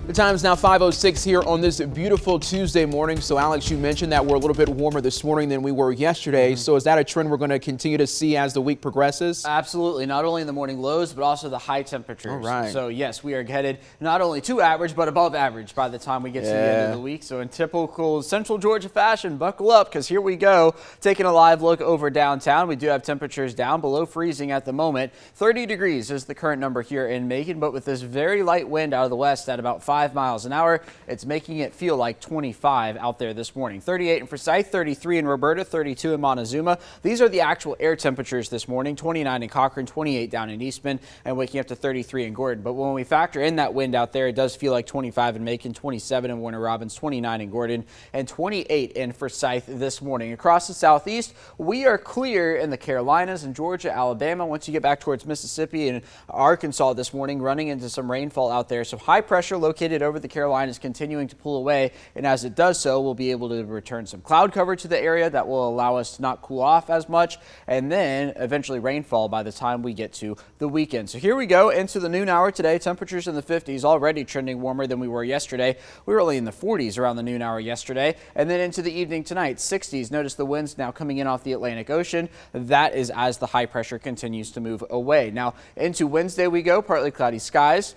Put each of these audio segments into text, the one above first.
The time is now 5:06 here on this beautiful Tuesday morning. So, Alex, you mentioned that we're a little bit warmer this morning than we were yesterday. So is that a trend we're going to continue to see as the week progresses? Absolutely. Not only in the morning lows, but also the high temperatures. All right. So, yes, we are headed not only to average, but above average by the time we get to the end of the week. So, in typical Central Georgia fashion, buckle up because here we go. Taking a live look over downtown. We do have temperatures down below freezing at the moment. 30 degrees is the current number here in Macon, but with this very light wind out of the west at about 5 miles an hour, it's making it feel like 25 out there this morning. 38 in Forsyth, 33 in Roberta, 32 in Montezuma. These are the actual air temperatures this morning. 29 in Cochran, 28 down in Eastman, and waking up to 33 in Gordon. But when we factor in that wind out there, it does feel like 25 in Macon, 27 in Warner Robins, 29 in Gordon, and 28 in Forsyth this morning. Across the southeast, we are clear in the Carolinas and Georgia, Alabama. Once you get back towards Mississippi and Arkansas this morning, running into some rainfall out there. So high pressure located over the Carolinas continuing to pull away, and as it does so, we'll be able to return some cloud cover to the area that will allow us to not cool off as much, and then eventually rainfall by the time we get to the weekend. So here we go into the noon hour today. Temperatures in the 50s, already trending warmer than we were yesterday. We were only in the 40s around the noon hour yesterday, and then into the evening tonight, 60s. Notice the winds now coming in off the Atlantic Ocean. That is as the high pressure continues to move away. Now into Wednesday we go, partly cloudy skies.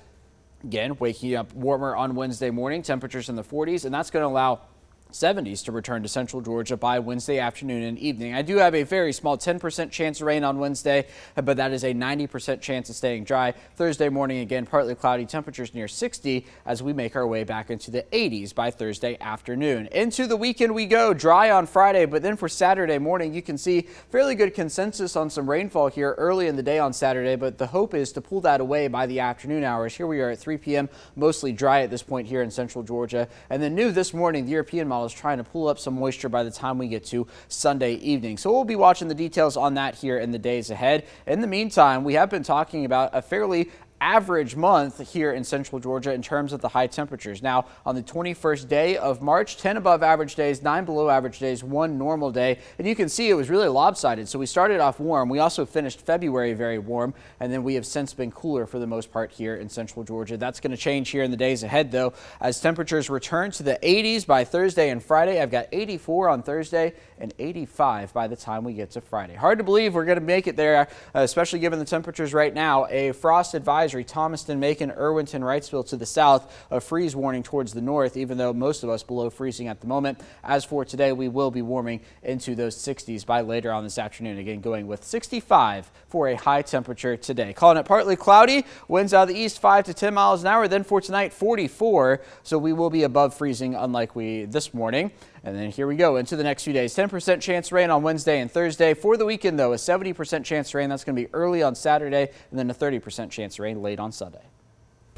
Again, waking up warmer on Wednesday morning, temperatures in the 40s, and that's going to allow 70s to return to Central Georgia by Wednesday afternoon and evening. I do have a very small 10% chance of rain on Wednesday, but that is a 90% chance of staying dry. Thursday morning, again, partly cloudy, temperatures near 60 as we make our way back into the 80s by Thursday afternoon. Into the weekend we go, dry on Friday, but then for Saturday morning, you can see fairly good consensus on some rainfall here early in the day on Saturday, but the hope is to pull that away by the afternoon hours. Here we are at 3 p.m., mostly dry at this point here in Central Georgia. And then new this morning, the European model is trying to pull up some moisture by the time we get to Sunday evening. So we'll be watching the details on that here in the days ahead. In the meantime, we have been talking about a fairly average month here in Central Georgia in terms of the high temperatures. Now, on the 21st day of March, 10 above average days, 9 below average days, 1 normal day. And you can see it was really lopsided. So we started off warm. We also finished February very warm. And then we have since been cooler for the most part here in Central Georgia. That's going to change here in the days ahead, though, as temperatures return to the 80s by Thursday and Friday. I've got 84 on Thursday and 85 by the time we get to Friday. Hard to believe we're going to make it there, especially given the temperatures right now. A frost advisory, Thomaston, Macon, Irwinton, Wrightsville to the south, a freeze warning towards the north, even though most of us below freezing at the moment. As for today, we will be warming into those 60s by later on this afternoon. Again, going with 65 for a high temperature today. Calling it partly cloudy, winds out of the east 5 to 10 miles an hour. Then for tonight, 44. So we will be above freezing, unlike we this morning. And then here we go into the next few days. 10% chance of rain on Wednesday and Thursday. For the weekend, though, a 70% chance of rain. That's going to be early on Saturday, and then a 30% chance of rain late on Sunday.